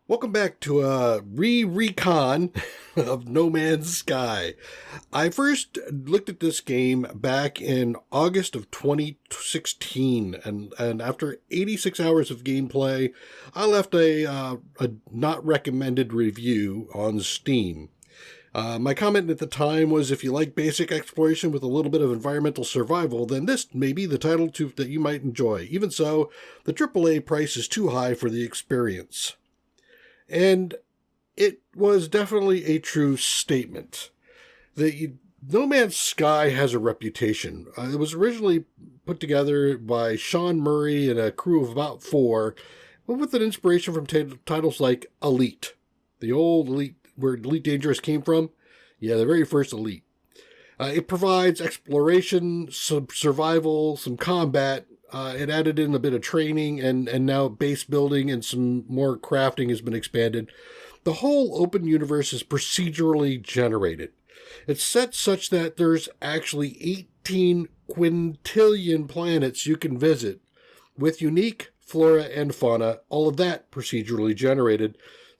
Welcome back to a Re-Recon of No Man's Sky. I first looked at this game back in August of 2016, and after 86 hours of gameplay, I left a not recommended review on Steam. My comment at the time was, if you like basic exploration with a little bit of environmental survival, then this may be the title that you might enjoy. Even so, the AAA price is too high for the experience. And it was definitely a true statement. No Man's Sky has a reputation. It was originally put together by Sean Murray and a crew of about 4, but with an inspiration from titles like Elite. The old Elite, where Elite Dangerous came from. Yeah, the very first Elite. It provides exploration, some survival, some combat. It added in a bit of training, and now base building and some more crafting has been expanded. The whole open universe is procedurally generated. It's set such that there's actually 18 quintillion planets you can visit with unique flora and fauna, all of that procedurally generated.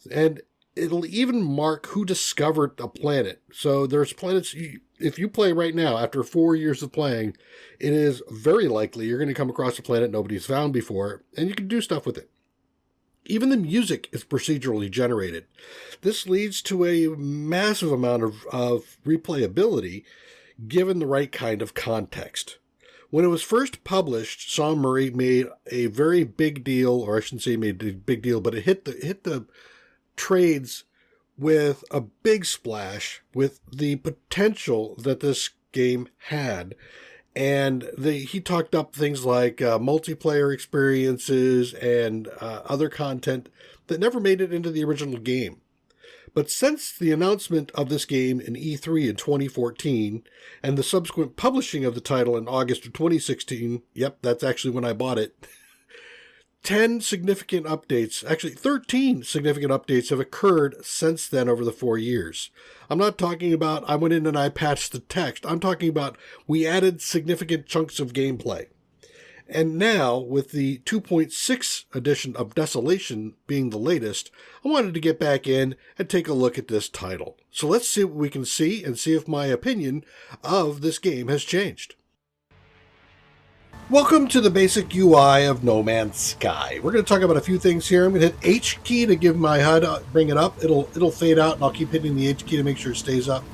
And it'll even mark who discovered a planet. So there's planets, if you play right now, after 4 years of playing, it is very likely you're going to come across a planet nobody's found before, and you can do stuff with it. Even the music is procedurally generated. This leads to a massive amount of replayability, given the right kind of context. When it was first published, Sean Murray made a very big deal, or I shouldn't say made a big deal, but it hit the trades with a big splash with the potential that this game had. And he talked up things like multiplayer experiences and other content that never made it into the original game. But since the announcement of this game in E3 in 2014 and the subsequent publishing of the title in August of 2016, yep, that's actually when I bought it, 10 significant updates, actually 13 significant updates have occurred since then over the 4 years. I'm not talking about I went in and I patched the text. I'm talking about we added significant chunks of gameplay. And now, with the 2.6 edition of Desolation being the latest, I wanted to get back in and take a look at this title. So let's see what we can see and see if my opinion of this game has changed. Welcome to the basic UI of No Man's Sky. We're going to talk about a few things here. I'm going to hit H key to give my HUD, bring it up. It'll fade out, and I'll keep hitting the H key to make sure it stays up.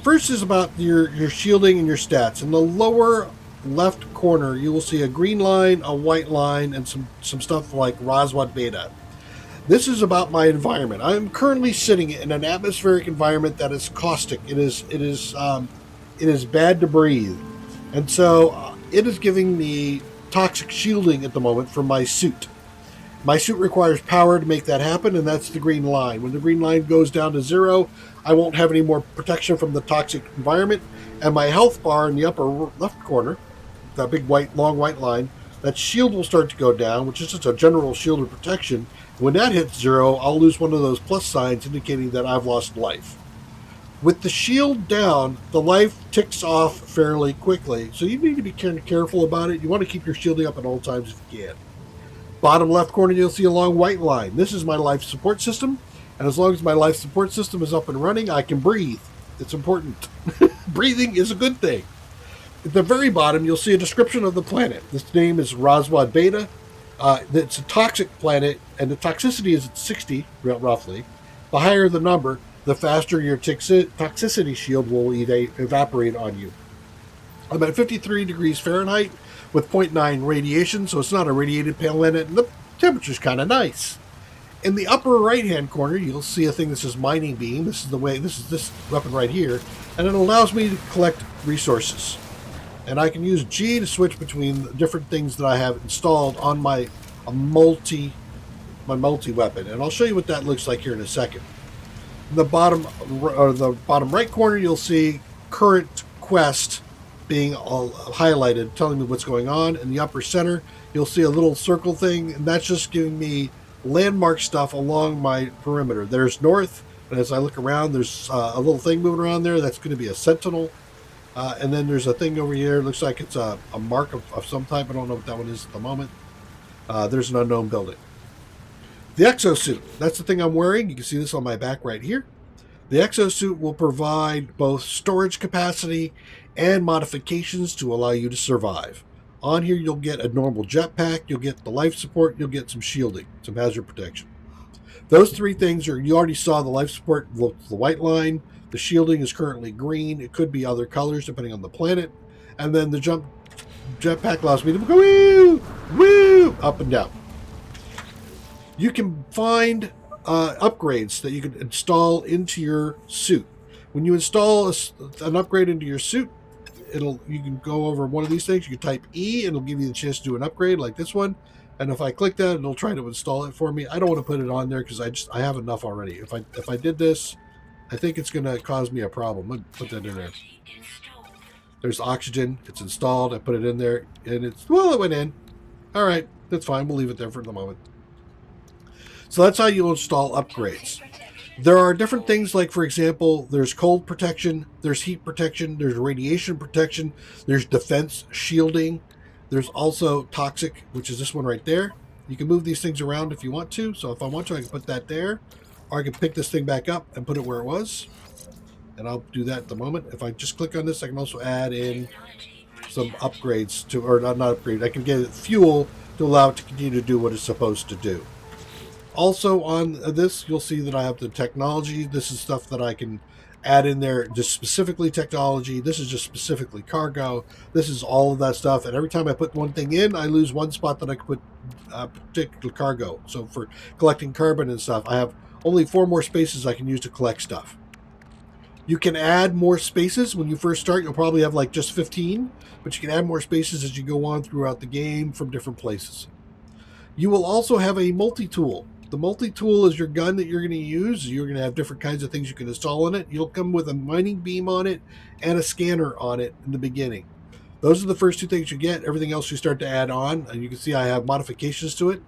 First is about your shielding and your stats. In the lower left corner, you will see a green line, a white line, and some stuff like Roswell Beta. This is about my environment. I'm currently sitting in an atmospheric environment that is caustic. It is bad to breathe. And so it is giving me toxic shielding at the moment from my suit. My suit requires power to make that happen, and that's the green line. When the green line goes down to 0, I won't have any more protection from the toxic environment, and my health bar in the upper left corner, that big long white line, that shield will start to go down, which is just a general shield of protection. When that hits 0, I'll lose one of those plus signs indicating that I've lost life. With the shield down, the life ticks off fairly quickly, so you need to be careful about it. You want to keep your shielding up at all times if you can. Bottom left corner, you'll see a long white line. This is my life support system, and as long as my life support system is up and running, I can breathe. It's important. Breathing is a good thing. At the very bottom, you'll see a description of the planet. This name is Roswell Beta. It's a toxic planet, and the toxicity is at 60, roughly. The higher the number, the faster your toxicity shield will evaporate on you. I'm at 53 degrees Fahrenheit with 0.9 radiation, so it's not a radiated planet, and the temperature's kind of nice. In the upper right-hand corner, you'll see a thing that says mining beam. This is this weapon right here, and it allows me to collect resources. And I can use G to switch between different things that I have installed on my multi-weapon, and I'll show you what that looks like here in a second. In the bottom right corner, you'll see current quest being all highlighted, telling me what's going on. In the upper center, you'll see a little circle thing, and that's just giving me landmark stuff along my perimeter. There's north, and as I look around, there's a little thing moving around there. That's going to be a sentinel. And then there's a thing over here. It looks like it's a mark of some type. I don't know what that one is at the moment. There's an unknown building. The exosuit, that's the thing I'm wearing. You can see this on my back right here. The exosuit will provide both storage capacity and modifications to allow you to survive. On here, you'll get a normal jetpack, you'll get the life support, you'll get some shielding, some hazard protection. Those three things are, you already saw the life support, the white line. The shielding is currently green. It could be other colors depending on the planet. And then the jetpack allows me to go woo, woo, up and down. You can find upgrades that you can install into your suit. When you install an upgrade into your suit, you can go over one of these things. You can type E, and it'll give you the chance to do an upgrade like this one. And if I click that, it'll try to install it for me. I don't want to put it on there because I have enough already. If I did this, I think it's going to cause me a problem. Let me put that in there. There's oxygen. It's installed. I put it in there, and it went in. All right, that's fine. We'll leave it there for the moment. So that's how you'll install upgrades. There are different things like, for example, there's cold protection, there's heat protection, there's radiation protection, there's defense shielding, there's also toxic, which is this one right there. You can move these things around if you want to. So if I want to, I can put that there, or I can pick this thing back up and put it where it was. And I'll do that at the moment. If I just click on this, I can also add in some upgrades to, or not upgrade, I can get it fuel to allow it to continue to do what it's supposed to do. Also on this, you'll see that I have the technology. This is stuff that I can add in there, just specifically technology. This is just specifically cargo. This is all of that stuff. And every time I put one thing in, I lose one spot that I can put particular cargo. So for collecting carbon and stuff, I have only 4 more spaces I can use to collect stuff. You can add more spaces. When you first start, you'll probably have like just 15, but you can add more spaces as you go on throughout the game from different places. You will also have a multi-tool. The multi-tool is your gun that you're going to use. You're going to have different kinds of things you can install on it. You'll come with a mining beam on it and a scanner on it in the beginning. Those are the first 2 things you get. Everything else you start to add on. And you can see I have modifications to it.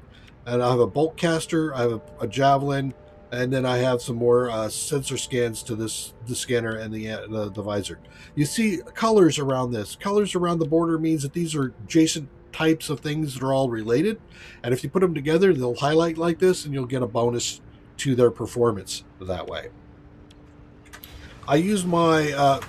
And I have a bolt caster, I have a javelin, and then I have some more sensor scans to the scanner and the visor. You see colors around this. Colors around the border means that these are adjacent types of things that are all related, and if you put them together, they'll highlight like this, and you'll get a bonus to their performance that way. I use my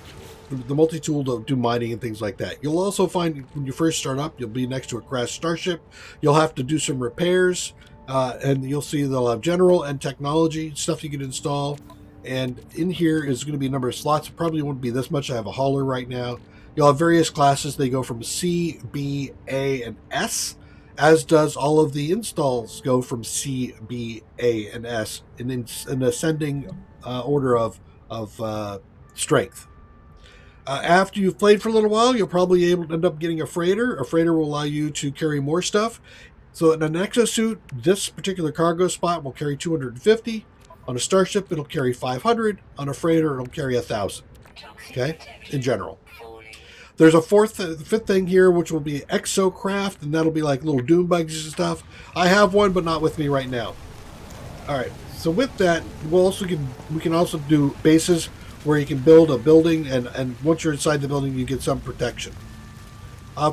the multi-tool to do mining and things like that. You'll also find when you first start up, you'll be next to a crashed starship. You'll have to do some repairs, and you'll see they'll have general and technology stuff you can install. And in here is going to be a number of slots. It probably won't be this much. I have a hauler right now. You'll have various classes. They go from C, B, A, and S, as does all of the installs go from C, B, A, and S in an ascending order of strength. After you've played for a little while, you'll probably end up getting a freighter. A freighter will allow you to carry more stuff. So in an exosuit, this particular cargo spot will carry 250. On a starship, it'll carry 500. On a freighter, it'll carry 1,000. Okay, in general. There's a fifth thing here, which will be exocraft, and that'll be like little doom bugs and stuff. I have one, but not with me right now. All right, so with that, we can also do bases where you can build a building, and once you're inside the building, you get some protection.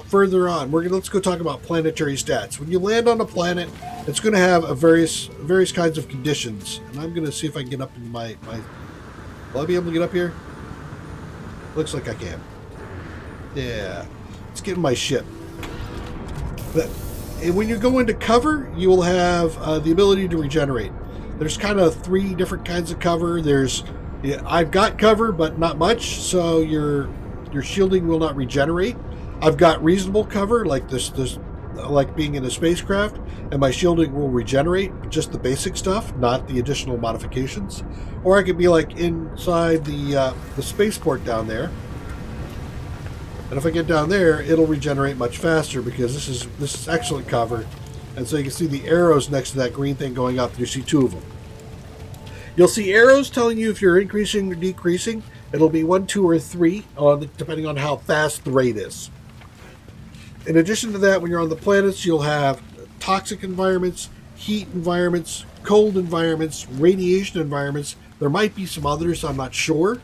Further on, let's go talk about planetary stats. When you land on a planet, it's going to have various kinds of conditions, and I'm going to see if I can get up in my. Will I be able to get up here? Looks like I can. Yeah, let's get in my ship. And when you go into cover, you will have the ability to regenerate. There's kind of 3 different kinds of cover. I've got cover, but not much, so your shielding will not regenerate. I've got reasonable cover, like this like being in a spacecraft, and my shielding will regenerate, just the basic stuff, not the additional modifications. Or I could be like inside the spaceport down there. And if I get down there, it'll regenerate much faster because this is excellent cover. And so you can see the arrows next to that green thing going up. You see 2 of them. You'll see arrows telling you if you're increasing or decreasing. It'll be 1, 2, or 3, depending on how fast the rate is. In addition to that, when you're on the planets, you'll have toxic environments, heat environments, cold environments, radiation environments. There might be some others, I'm not sure.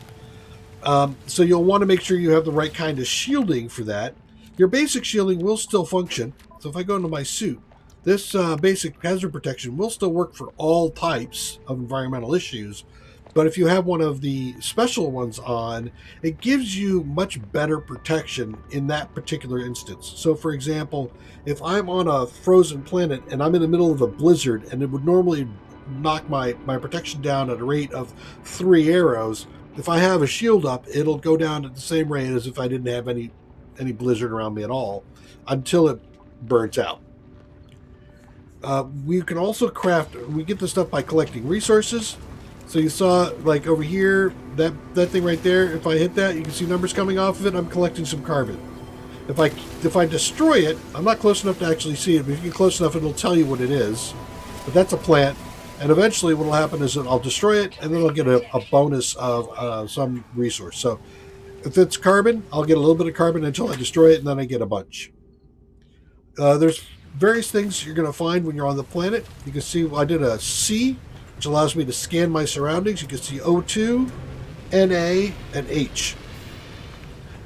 So you'll want to make sure you have the right kind of shielding for that. Your basic shielding will still function. So if I go into my suit, This basic hazard protection will still work for all types of environmental issues, but if you have one of the special ones on, it gives you much better protection in that particular instance. So, for example, if I'm on a frozen planet and I'm in the middle of a blizzard and it would normally knock my protection down at a rate of 3 arrows, if I have a shield up, it'll go down at the same rate as if I didn't have any blizzard around me at all until it burns out. We can also craft, we get the stuff by collecting resources. So you saw, like over here, that thing right there, if I hit that, you can see numbers coming off of it. I'm collecting some carbon. If I destroy it, I'm not close enough to actually see it, but if you get close enough, it'll tell you what it is. But that's a plant. And eventually what will happen is that I'll destroy it, and then I'll get a bonus of some resource. So if it's carbon, I'll get a little bit of carbon until I destroy it, and then I get a bunch. There's various things you're going to find when you're on the planet. You can see I did a C, which allows me to scan my surroundings. You can see O2, Na, and H.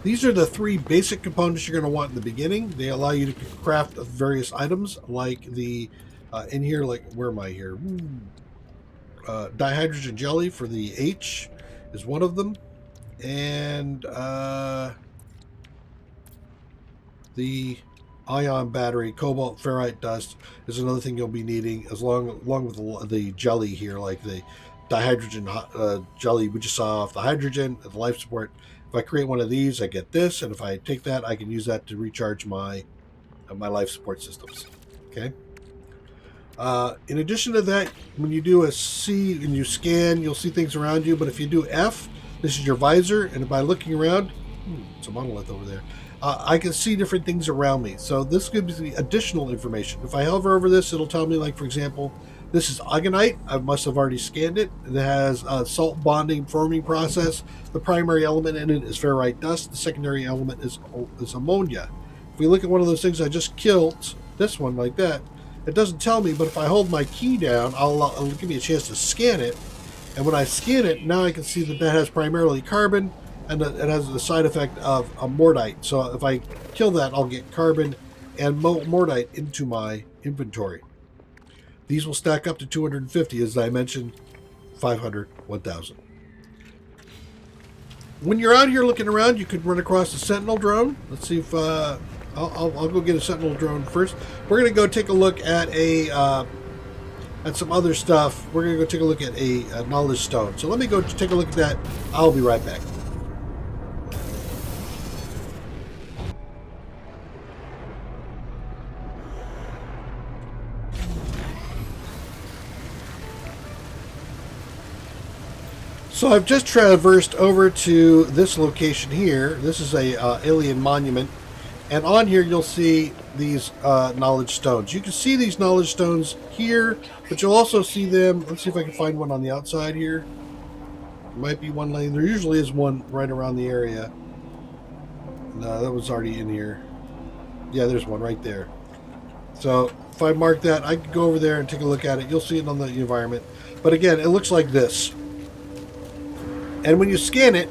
These are the 3 basic components you're going to want in the beginning. They allow you to craft various items like the, in here, like, where am I here? Dihydrogen jelly for the H is one of them. And the ion battery, cobalt ferrite dust is another thing you'll be needing, along with the jelly here, like the dihydrogen jelly we just saw off the hydrogen and the life support. If I create one of these, I get this, and if I take that, I can use that to recharge my life support systems. Okay. In addition to that, when you do a C and you scan, you'll see things around you. But if you do F, this is your visor, and by looking around, it's a monolith over there. I can see different things around me. So this gives me additional information. If I hover over this, it'll tell me, like, for example, this is agonite. I must have already scanned it. It has a salt bonding forming process. The primary element in it is ferrite dust. The secondary element is ammonia. If we look at one of those things I just killed, this one like that, it doesn't tell me, but if I hold my key down, it'll give me a chance to scan it. And when I scan it, now I can see that has primarily carbon, and it has the side effect of a mordite. So if I kill that, I'll get carbon and mordite into my inventory. These will stack up to 250, as I mentioned, 500, 1,000. When you're out here looking around, you could run across a Sentinel Drone. Let's see if I'll go get a Sentinel Drone first. We're going to go take a look at at some other stuff. We're going to go take a look at a knowledge stone. So let me go take a look at that. I'll be right back. So I've just traversed over to this location here. This is a alien monument, and on here you'll see these knowledge stones. You can see these knowledge stones here, but you'll also see them. Let's see if I can find one on the outside here. There might be one laying. There usually is one right around the area. No, that was already in here. Yeah, there's one right there. So if I mark that, I can go over there and take a look at it. You'll see it on the environment. But again, it looks like this. And when you scan it,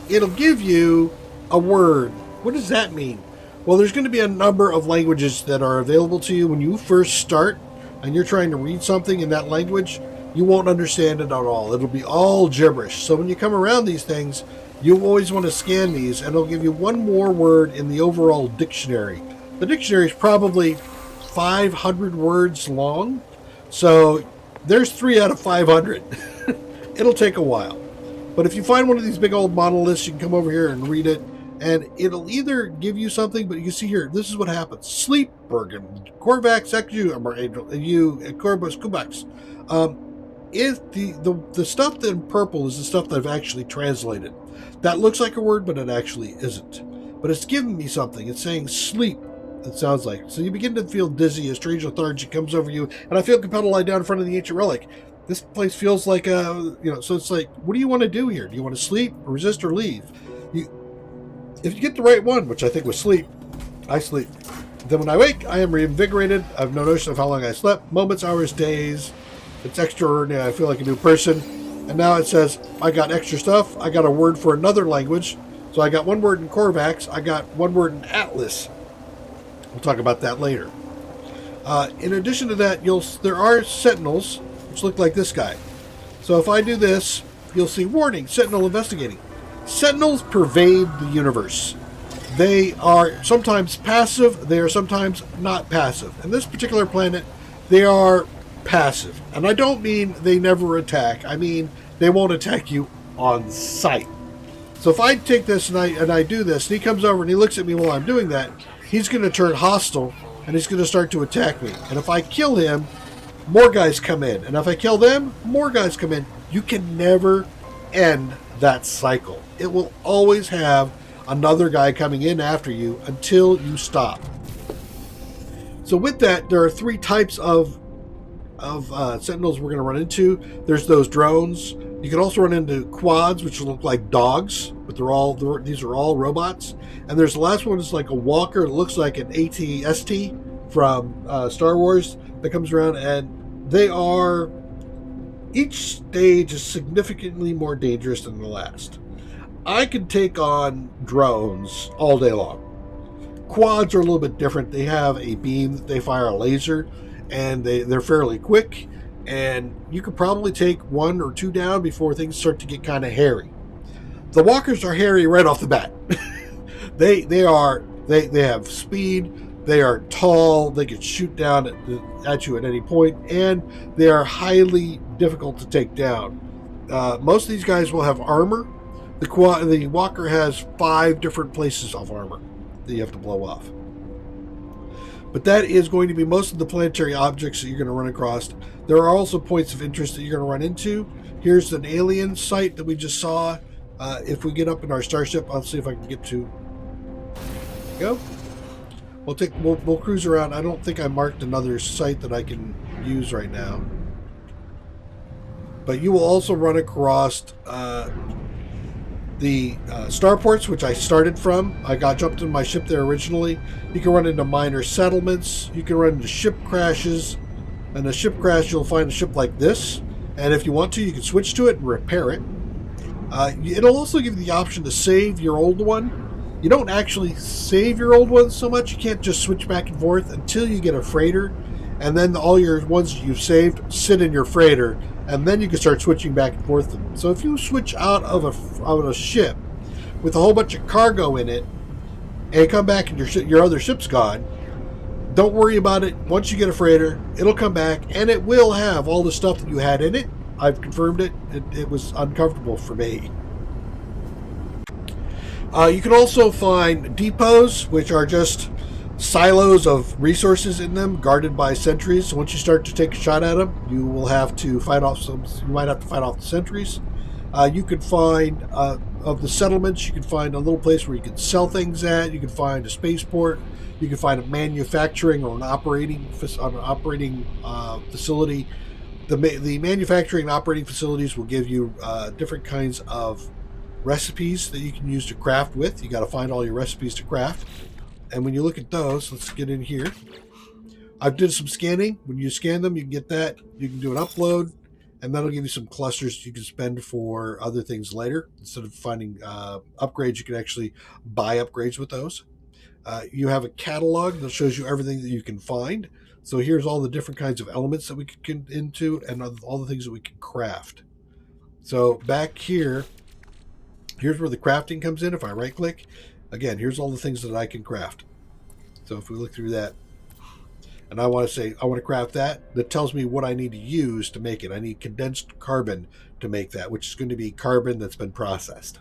it'll give you a word. What does that mean? Well, there's going to be a number of languages that are available to you when you first start and you're trying to read something in that language. You won't understand it at all. It'll be all gibberish. So when you come around these things, you always want to scan these, and it'll give you one more word in the overall dictionary. The dictionary is probably 500 words long. So there's 3 out of 500. It'll take a while. But if you find one of these big old monoliths, you can come over here and read it, and it'll either give you something, but you can see here, this is what happens. Sleep, Bergen, Corvax, XU, Corbus, Kubax. If the stuff in purple is the stuff that I've actually translated. That looks like a word, but it actually isn't. But it's giving me something. It's saying sleep, it sounds like. So you begin to feel dizzy, a strange lethargy comes over you, and I feel compelled to lie down in front of the ancient relic. This place feels like so it's like, what do you want to do here? Do you want to sleep, resist, or leave? If you get the right one, which I think was sleep, I sleep. Then when I wake, I am reinvigorated. I have no notion of how long I slept. Moments, hours, days. It's extraordinary. I feel like a new person. And now it says, I got extra stuff. I got a word for another language. So I got one word in Corvax. I got one word in Atlas. We'll talk about that later. In addition to that, there are Sentinels, which look like this guy. So if I do this, you'll see warning, Sentinel investigating. Sentinels pervade the universe. They are sometimes passive, they are sometimes not passive. In this particular planet, they are passive. And I don't mean they never attack. I mean they won't attack you on sight. So if I take this and I do this, and he comes over and he looks at me while I'm doing that, he's going to turn hostile and he's going to start to attack me. And if I kill him, more guys come in. And if I kill them, more guys come in. You can never end that cycle. It will always have another guy coming in after you until you stop. So with that, there are three types of Sentinels we're going to run into. There's those drones. You can also run into quads, which look like dogs, but these are all robots. And there's the last one is like a walker. It looks like an AT-ST from Star Wars that comes around, and they are, each stage is significantly more dangerous than the last. I can take on drones all day long. Quads are a little bit different. They have a beam that they fire a laser, and they're fairly quick, and you could probably take one or two down before things start to get kind of hairy. The walkers are hairy right off the bat. They have speed, they are tall, they can shoot down at you at any point, and they are highly difficult to take down. Most of these guys will have armor. The walker has 5 different places of armor that you have to blow off. But that is going to be most of the planetary objects that you're going to run across. There are also points of interest that you're going to run into. Here's an alien site that we just saw. If we get up in our starship, I'll see if I can get to. Go. We'll cruise around. I don't think I marked another site that I can use right now. But you will also run across the starports, which I started from. I jumped in my ship there originally. You can run into minor settlements. You can run into ship crashes. And a ship crash, you'll find a ship like this. And if you want to, you can switch to it and repair it. It'll also give you the option to save your old one. You don't actually save your old one so much. You can't just switch back and forth until you get a freighter. And then all your ones you've saved sit in your freighter. And then you can start switching back and forth. So if you switch out of a ship with a whole bunch of cargo in it, and come back and your other ship's gone, don't worry about it. Once you get a freighter, it'll come back, and it will have all the stuff that you had in it. I've confirmed it. It was uncomfortable for me. You can also find depots, which are just silos of resources in them, guarded by sentries. So once you start to take a shot at them, you will have to fight off some. You might have to fight off the sentries. You can find of the settlements. You can find a little place where you can sell things at. You can find a spaceport. You can find a manufacturing or an operating facility. The manufacturing and operating facilities will give you different kinds of recipes that you can use to craft with. You got to find all your recipes to craft. And when you look at those, let's get in here. I've did some scanning. When you scan them, you can get that. You can do an upload, and that'll give you some clusters you can spend for other things later. Instead of finding upgrades, you can actually buy upgrades with those. You have a catalog that shows you everything that you can find. So here's all the different kinds of elements that we can get into and all the things that we can craft. So back here, here's where the crafting comes in. If I right click, again, here's all the things that I can craft. So if we look through that, and I want to craft that tells me what I need to use to make it. I need condensed carbon to make that, which is going to be carbon that's been processed.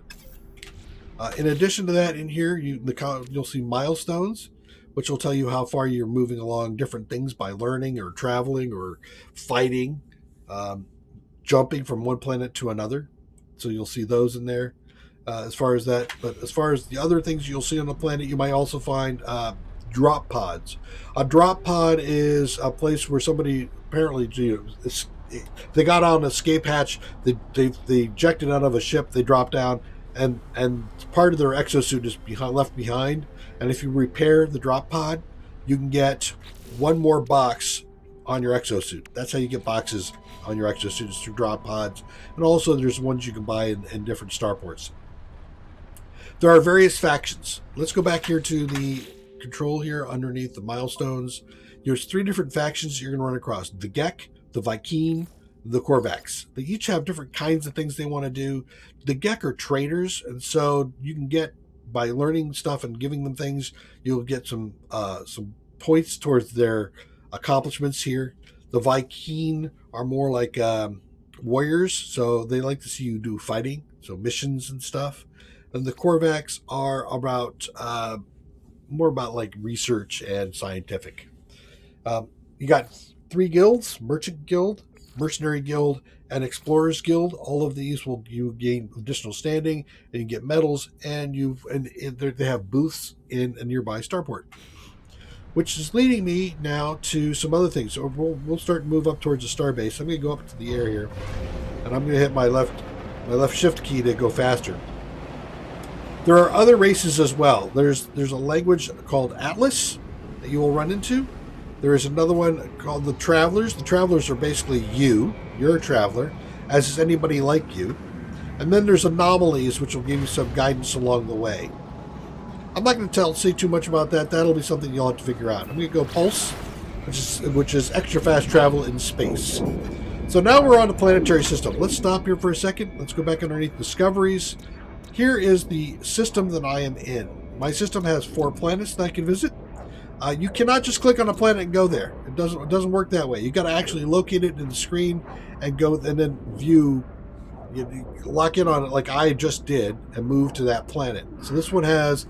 In addition to that, in here, you'll see milestones, which will tell you how far you're moving along different things by learning or traveling or fighting, jumping from one planet to another. So you'll see those in there. As far as that, but as far as the other things you'll see on the planet, you might also find drop pods. A drop pod is a place where somebody apparently, they got on an escape hatch, they ejected out of a ship, they dropped down, and part of their exosuit is left behind. And if you repair the drop pod, you can get one more box on your exosuit. That's how you get boxes on your exosuit, is through drop pods. And also there's ones you can buy in different starports. There are various factions. Let's go back here to the control here underneath the milestones. There's 3 different factions you're going to run across: the Gek, the Vy'keen, the Korvax. They each have different kinds of things they want to do. The Gek are traders, and so you can get, by learning stuff and giving them things, you'll get some points towards their accomplishments here. The Vy'keen are more like warriors, so they like to see you do fighting, so missions and stuff. And the Korvax are about more about like research and scientific. You got 3 guilds: Merchant Guild, Mercenary Guild, and Explorers Guild. All of these you gain additional standing, and you get medals, and they have booths in a nearby starport. Which is leading me now to some other things. So we'll start to move up towards the starbase. I'm going to go up to the air here, and I'm going to hit my left shift key to go faster. There are other races as well. There's a language called Atlas that you will run into. There is another one called the Travelers. The Travelers are basically you. You're a traveler, as is anybody like you. And then there's Anomalies, which will give you some guidance along the way. I'm not going to say too much about that. That'll be something you'll have to figure out. I'm going to go Pulse, which is extra fast travel in space. So now we're on the planetary system. Let's stop here for a second. Let's go back underneath Discoveries. Here is the system that I am in. My system has 4 planets that I can visit. You cannot just click on a planet and go there. It doesn't work that way. You got to actually locate it in the screen and go, and then view. You lock in on it like I just did and move to that planet. So this one has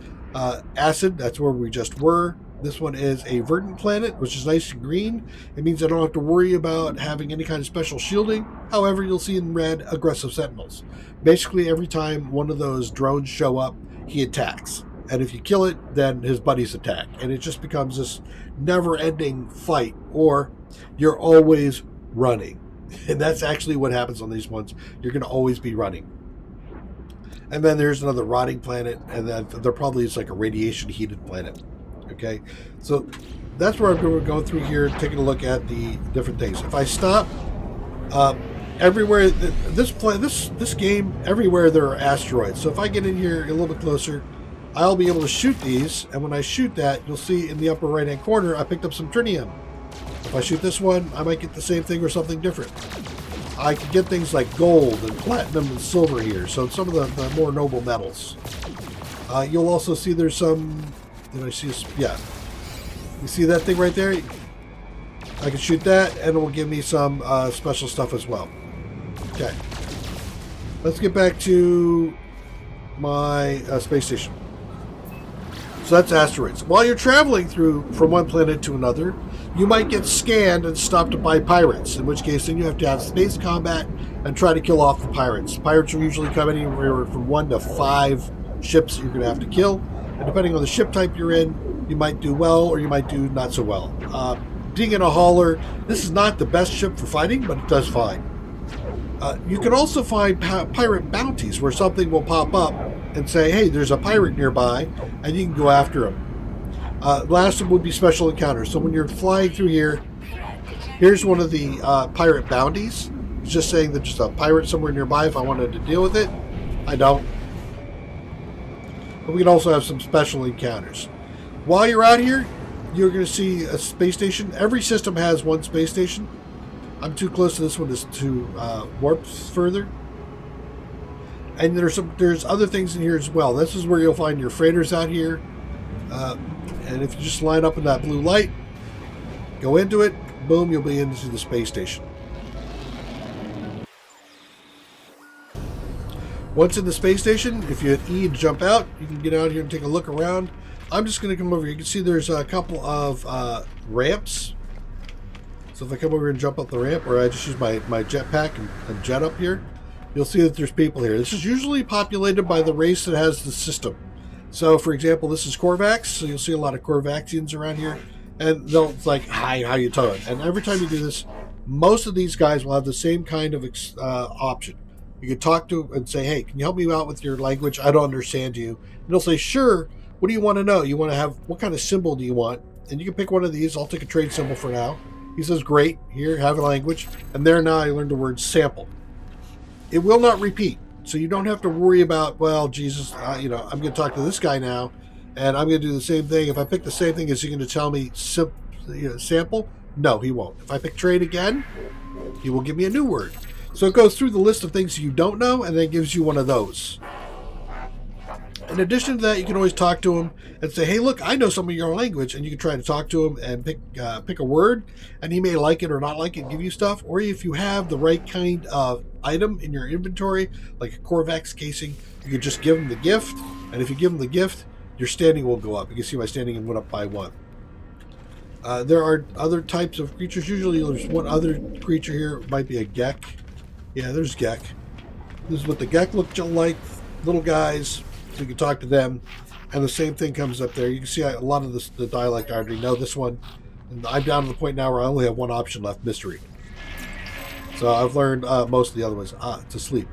Acid. That's where we just were. This one is a verdant planet, which is nice and green. It means I don't have to worry about having any kind of special shielding. However, you'll see in red aggressive sentinels. Basically, every time one of those drones show up, he attacks. And if you kill it, then his buddies attack. And it just becomes this never-ending fight, or you're always running. And that's actually what happens on these ones. You're going to always be running. And then there's another rotting planet, and then there probably is like a radiation-heated planet. Okay, so that's where I'm going to go through here, taking a look at the different things. If I stop, everywhere this game, everywhere there are asteroids. So if I get in here a little bit closer, I'll be able to shoot these, and when I shoot that, you'll see in the upper right-hand corner, I picked up some tritium. If I shoot this one, I might get the same thing or something different. I can get things like gold and platinum and silver here, so some of the more noble metals. You'll also see there's some... Did I see? Yeah. You see that thing right there? I can shoot that, and it will give me some special stuff as well. Okay. Let's get back to my space station. So that's asteroids. While you're traveling from one planet to another, you might get scanned and stopped by pirates, in which case then you have to have space combat and try to kill off the pirates. Pirates will usually come anywhere from 1 to 5 ships you're going to have to kill. And depending on the ship type you're in, you might do well or you might do not so well. Being in a hauler, this is not the best ship for fighting, but it does fine. You can also find pirate bounties where something will pop up and say, hey, there's a pirate nearby, and you can go after him. Last one would be special encounters. So when you're flying through here, here's one of the pirate bounties. It's just saying that there's a pirate somewhere nearby if I wanted to deal with it. I don't. But we can also have some special encounters. While you're out here, you're going to see a space station. Every system has one space station. I'm too close to this one to warp further. And there's other things in here as well. This is where you'll find your freighters out here. And if you just line up in that blue light, go into it, boom, you'll be into the space station. Once in the space station, if you hit E to jump out, you can get out here and take a look around. I'm just going to come over here. You can see there's a couple of ramps. So if I come over and jump up the ramp, or I just use my jetpack and jet up here, you'll see that there's people here. This is usually populated by the race that has the system. So, for example, this is Korvax, so you'll see a lot of Korvaxians around here, and it's like, hi, how you doing? And every time you do this, most of these guys will have the same kind of option. You can talk to and say, hey, can you help me out with your language? I don't understand you. And they'll say, sure. What do you want to know? You want to have, what kind of symbol do you want? And you can pick one of these. I'll take a trade symbol for now. He says, great. Here, have a language. And there now I learned the word sample. It will not repeat. So you don't have to worry about, well, Jesus, I'm going to talk to this guy now, and I'm going to do the same thing. If I pick the same thing, is he going to tell me sample? No, he won't. If I pick trade again, he will give me a new word. So it goes through the list of things you don't know and then gives you one of those. In addition to that, you can always talk to him and say, hey, look, I know some of your language, and you can try to talk to him and pick a word, and he may like it or not like it and give you stuff. Or if you have the right kind of item in your inventory, like a Corvax casing, you can just give him the gift, and if you give him the gift, your standing will go up. You can see my standing went up by 1. There are other types of creatures. Usually there's one other creature here. It might be a Gek. Yeah, there's Gek. This is what the Gek look like. Little guys. So you can talk to them. And the same thing comes up there. You can see a lot of the dialect I already know. This one, and I'm down to the point now where I only have one option left, mystery. So I've learned most of the other ones. To sleep.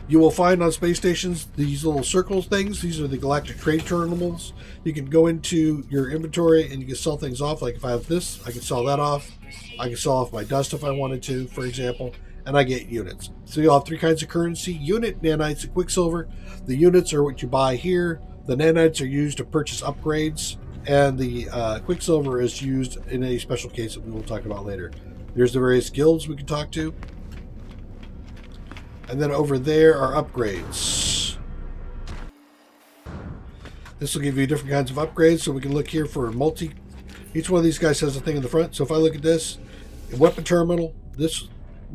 You will find on space stations these little circles things. These are the Galactic trade terminals. You can go into your inventory and you can sell things off. Like if I have this, I can sell that off. I can sell off my dust if I wanted to, for example. And I get units. So you'll have 3 kinds of currency: unit, nanites, and quicksilver. The units are what you buy here. The nanites are used to purchase upgrades. And the quicksilver is used in a special case that we will talk about later. There's the various guilds we can talk to. And then over there are upgrades. This will give you different kinds of upgrades. So we can look here for multi. Each one of these guys has a thing in the front. So if I look at this, weapon terminal, this,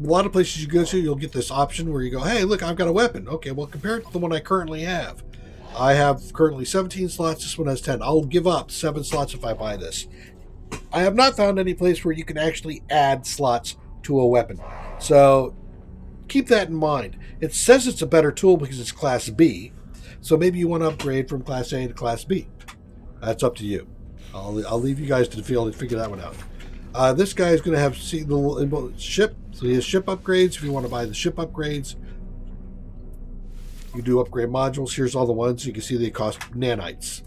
a lot of places you go to, you'll get this option where you go, hey, look, I've got a weapon. Okay, well, compared to the one I currently have, I have currently 17 slots. This one has 10. I'll give up 7 slots if I buy this. I have not found any place where you can actually add slots to a weapon. So keep that in mind. It says it's a better tool because it's Class B. So maybe you want to upgrade from Class A to Class B. That's up to you. I'll leave you guys to the field and figure that one out. This guy is going to have the little ship. So he has ship upgrades. If you want to buy the ship upgrades, you do upgrade modules. Here's all the ones. You can see they cost nanites.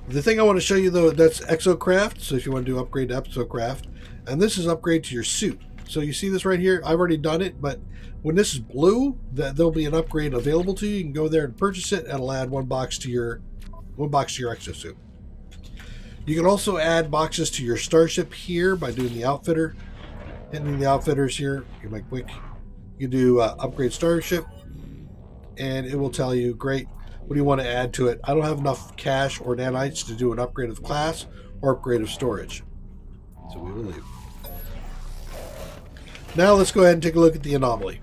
The thing I want to show you, though, that's Exocraft. So if you want to do upgrade to Exocraft. And this is upgrade to your suit. So you see this right here? I've already done it, but when this is blue, there'll be an upgrade available to you. You can go there and purchase it, and it'll add 1 box to your exosuit. You can also add boxes to your starship here by doing the outfitter. Hitting the outfitters here, get my quick. You do upgrade starship, and it will tell you, great, what do you want to add to it? I don't have enough cash or nanites to do an upgrade of class or upgrade of storage. So we will leave. Now let's go ahead and take a look at the anomaly.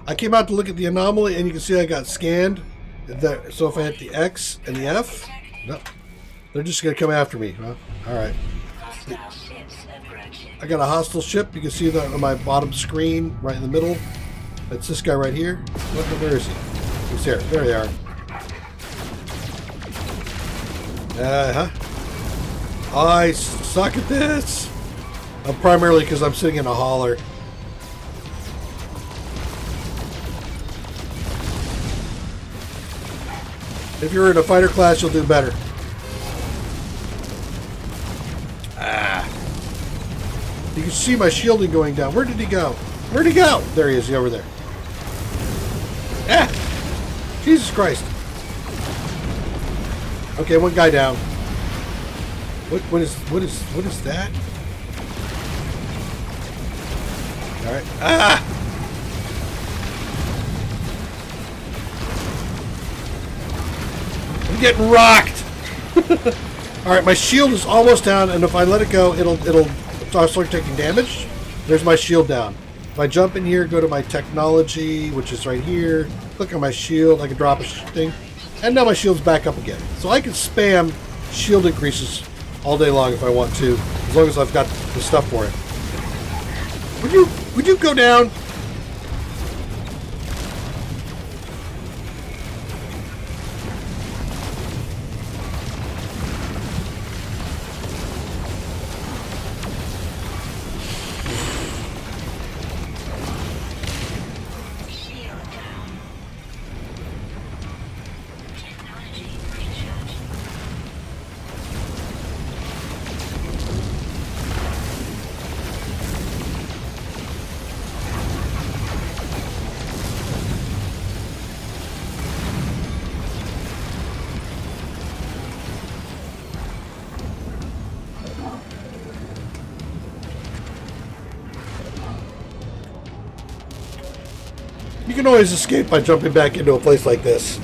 I came out to look at the anomaly, and you can see I got scanned. So if I hit the X and the F, no, they're just going to come after me. Huh? All right. I got a hostile ship. You can see that on my bottom screen, right in the middle. That's this guy right here. Where is he? He's there. There they are. I suck at this. Primarily because I'm sitting in a hauler. If you're in a fighter class, you'll do better. You can see my shielding going down. Where did he go? Where'd he go? There he is. He's over there. Jesus Christ. Okay, one guy down. What is that? All right. I'm getting rocked. All right, my shield is almost down, and if I let it go, it'll start taking damage. There's my shield down. If I jump in here, go to my technology, which is right here, click on my shield, I can drop a thing, and now my shield's back up again. So I can spam shield increases all day long if I want to, as long as I've got the stuff for it. Would you go down? can always escape by jumping back into a place like this.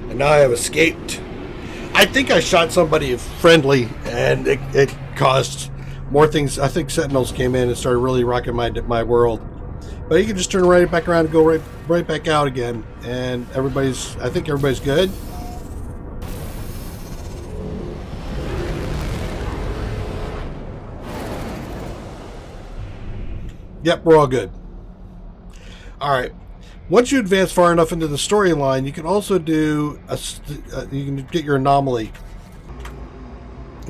And now I have escaped. I think I shot somebody friendly, and it caused more things. I think Sentinels came in and started really rocking my world. But you can just turn right back around and go right back out again, and I think everybody's good. Yep, we're all good. All right. Once you advance far enough into the storyline, you can also do you can get your anomaly.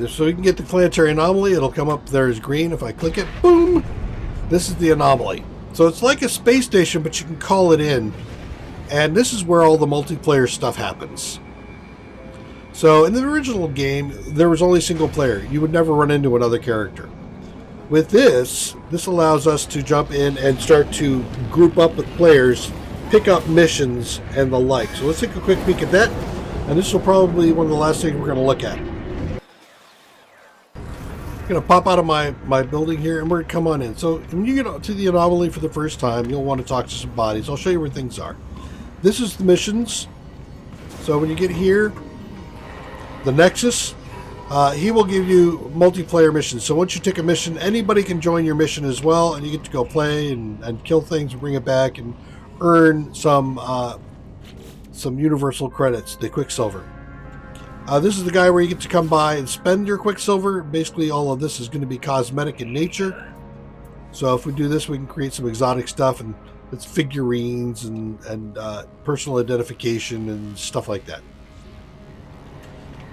So you can get the planetary anomaly. It'll come up there as green. If I click it, boom. This is the anomaly. So it's like a space station, but you can call it in. And this is where all the multiplayer stuff happens. So in the original game, there was only single player. You would never run into another character. With this allows us to jump in and start to group up with players, pick up missions, and the like. So let's take a quick peek at that. And this will probably be one of the last things we're going to look at. I'm going to pop out of my building here, and we're going to come on in. So when you get to the anomaly for the first time, you'll want to talk to some bodies. I'll show you where things are. This is the missions. So when you get here, the Nexus, he will give you multiplayer missions. So once you take a mission, anybody can join your mission as well, and you get to go play and kill things and bring it back and earn some universal credits, the Quicksilver. This is the guy where you get to come by and spend your Quicksilver. Basically, all of this is going to be cosmetic in nature. So if we do this, we can create some exotic stuff, and it's figurines and personal identification and stuff like that.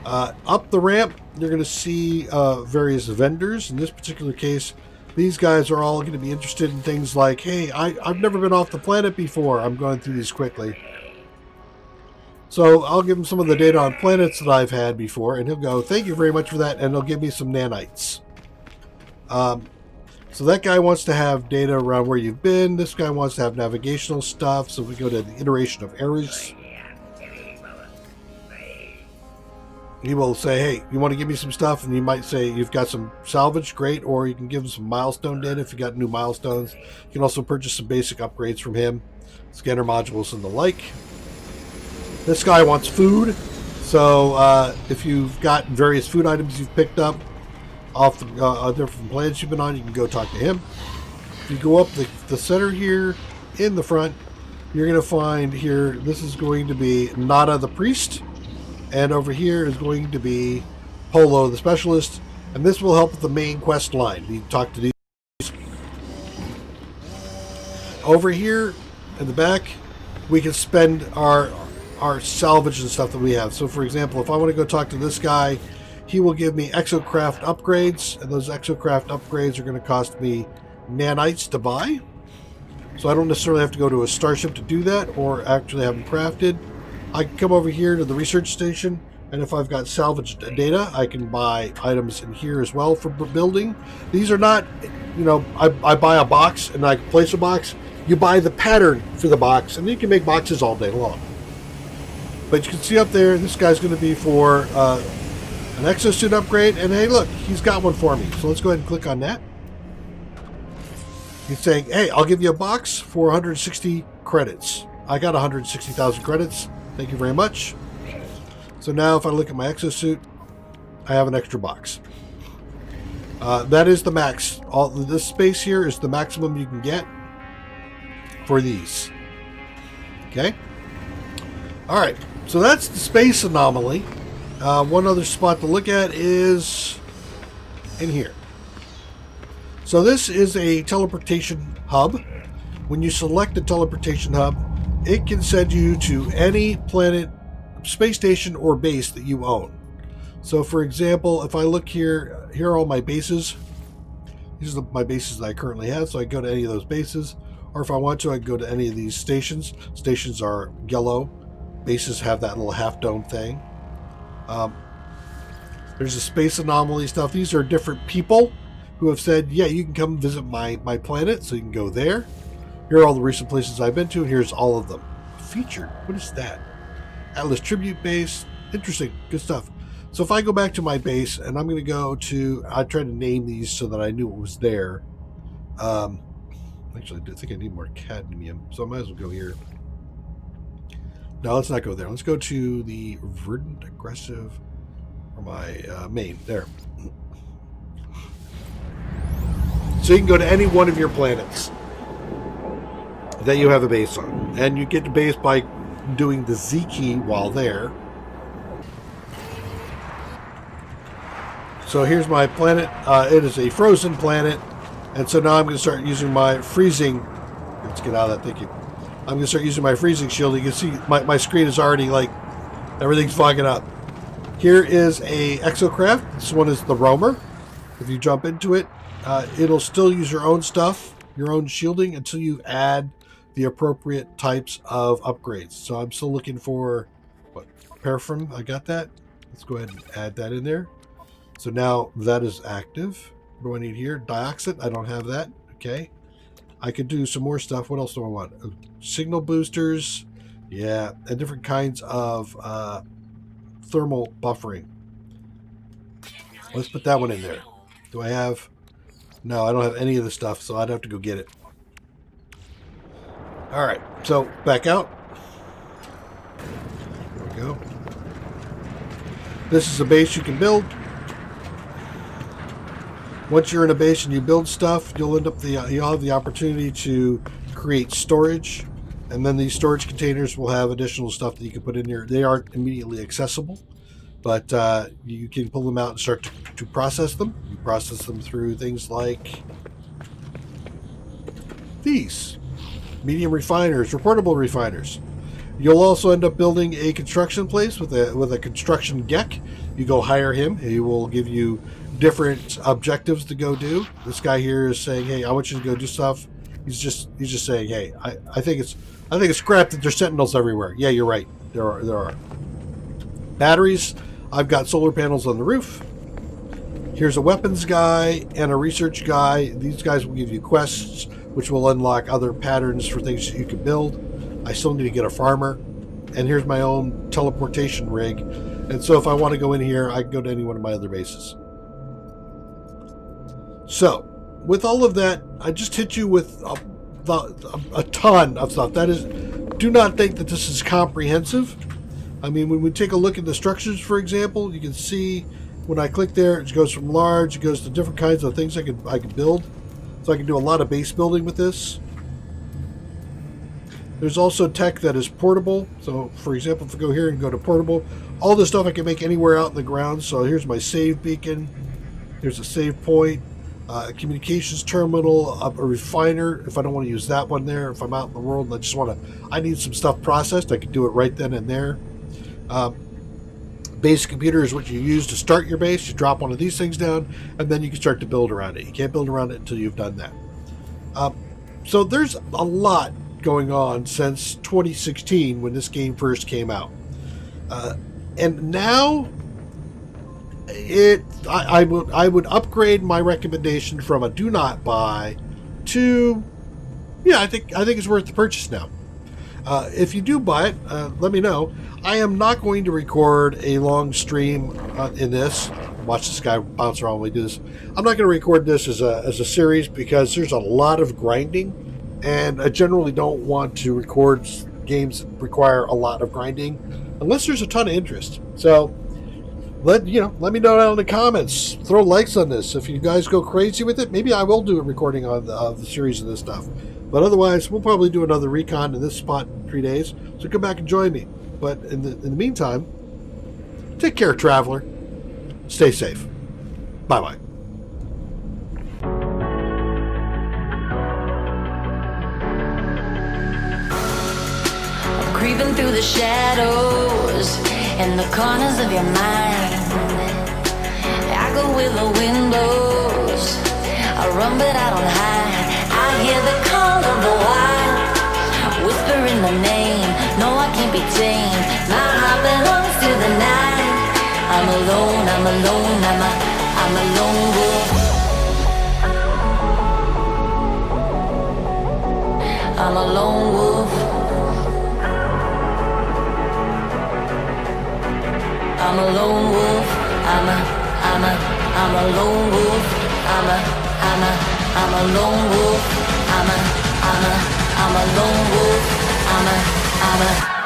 Up the ramp, you're going to see various vendors. In this particular case, these guys are all going to be interested in things like, hey, I've never been off the planet before. I'm going through these quickly. So I'll give him some of the data on planets that I've had before, and he'll go, thank you very much for that, and he'll give me some nanites. So that guy wants to have data around where you've been. This guy wants to have navigational stuff. So we go to the iteration of errors. He will say, hey, you want to give me some stuff? And you might say you've got some salvage, great, or you can give him some milestone data if you got new milestones. You can also purchase some basic upgrades from him, scanner modules and the like. This guy wants food, so if you've got various food items you've picked up off the different planets you've been on, you can go talk to him. If you go up the center here in the front, you're going to find here, this is going to be Nada the Priest, and over here is going to be Polo the Specialist, and this will help with the main quest line. You talk to these. Over here in the back, we can spend our salvage and stuff that we have. So for example, if I want to go talk to this guy, he will give me exocraft upgrades, and those exocraft upgrades are going to cost me nanites to buy. So I don't necessarily have to go to a starship to do that, or actually have them crafted. I can come over here to the research station, and if I've got salvaged data, I can buy items in here as well for building. These are not, I buy a box and I can place a box. You buy the pattern for the box, and you can make boxes all day long. But you can see up there, this guy's going to be for an Exosuit upgrade. And hey, look, he's got one for me. So let's go ahead and click on that. He's saying, hey, I'll give you a box for 160 credits. I got 160,000 credits. Thank you very much. So now if I look at my Exosuit, I have an extra box. That is the max. All this space here is the maximum you can get for these. Okay? All right. So that's the space anomaly. One other spot to look at is in here. So this is a teleportation hub. When you select the teleportation hub, it can send you to any planet, space station, or base that you own. So for example, if I look here are all my bases. These are my bases that I currently have, so I go to any of those bases. Or if I want to, I can go to any of these stations. Stations are yellow. Bases have that little half dome thing. There's the space anomaly stuff. These are different people who have said, yeah, you can come visit my planet, so you can go there. Here are all the recent places I've been to. Here's all of them. Featured. What is that? Atlas Tribute Base. Interesting. Good stuff. So if I go back to my base, and I'm going to go to, I tried to name these so that I knew it was there. Actually, I think I need more cadmium, so I might as well go here. No, let's not go there. Let's go to the verdant aggressive, or my main, there. So you can go to any one of your planets that you have a base on. And you get the base by doing the Z key while there. So here's my planet. It is a frozen planet. And so now I'm going to start using my freezing. Let's get out of that thinking. I'm going to start using my freezing shield. You can see my screen is already like, everything's fogging up. Here is a exocraft. This one is the roamer. If you jump into it, it'll still use your own stuff, your own shielding, until you add the appropriate types of upgrades. So I'm still looking for, what, paraffin? I got that. Let's go ahead and add that in there. So now that is active. What do I need here? Dioxide. I don't have that. Okay. I could do some more stuff. What else do I want? Signal boosters. Yeah. And different kinds of thermal buffering. Let's put that one in there. Do I have... No, I don't have any of the stuff, so I'd have to go get it. Alright, so back out. There we go. This is a base you can build. Once you're in a base and you build stuff, you'll have the opportunity to create storage, and then these storage containers will have additional stuff that you can put in here. They aren't immediately accessible, but you can pull them out and start to process them. You process them through things like these medium refiners, reportable refiners. You'll also end up building a construction place with a construction geck. You go hire him. He will give you different objectives to go do. This guy here is saying, "Hey, I want you to go do stuff." He's just saying, "Hey, I think it's crap that there's sentinels everywhere." Yeah, you're right. There are. Batteries. I've got solar panels on the roof. Here's a weapons guy and a research guy. These guys will give you quests, which will unlock other patterns for things that you can build. I still need to get a farmer. And here's my own teleportation rig. And so if I want to go in here, I can go to any one of my other bases. So, with all of that, I just hit you with a ton of stuff. That is, do not think that this is comprehensive. I mean, when we take a look at the structures, for example, you can see when I click there, it goes from large, it goes to different kinds of things I can build. So I can do a lot of base building with this. There's also tech that is portable. So, for example, if I go here and go to portable, all this stuff I can make anywhere out in the ground. So here's my save beacon. Here's a save point. A communications terminal, a refiner, if I don't want to use that one there. If I'm out in the world and I need some stuff processed, I can do it right then and there. Base computer is what you use to start your base. You drop one of these things down, and then you can start to build around it. You can't build around it until you've done that. So there's a lot going on since 2016 when this game first came out. And now I would upgrade my recommendation from a do not buy to, yeah, I think it's worth the purchase now. If you do buy it, let me know. I am not going to record a long stream in this. Watch this guy bounce around when we do this. I'm not going to record this as a series because there's a lot of grinding, and I generally don't want to record games that require a lot of grinding unless there's a ton of interest. So let me know down in the comments. Throw likes on this. If you guys go crazy with it, maybe I will do a recording of the series of this stuff. But otherwise, we'll probably do another recon in this spot in 3 days. So come back and join me. But in the meantime, take care, traveler. Stay safe. Bye-bye. I'm creeping through the shadows in the corners of your mind. I go where the wind blows. I run but I don't hide. I hear the call of the wild, whispering the name. No, I can't be tamed. My heart belongs to the night. I'm alone, I'm a lone wolf. I'm a lone wolf. I'm a lone wolf. I'm a lone wolf. I'm a lone wolf. I'm a lone wolf. I'm a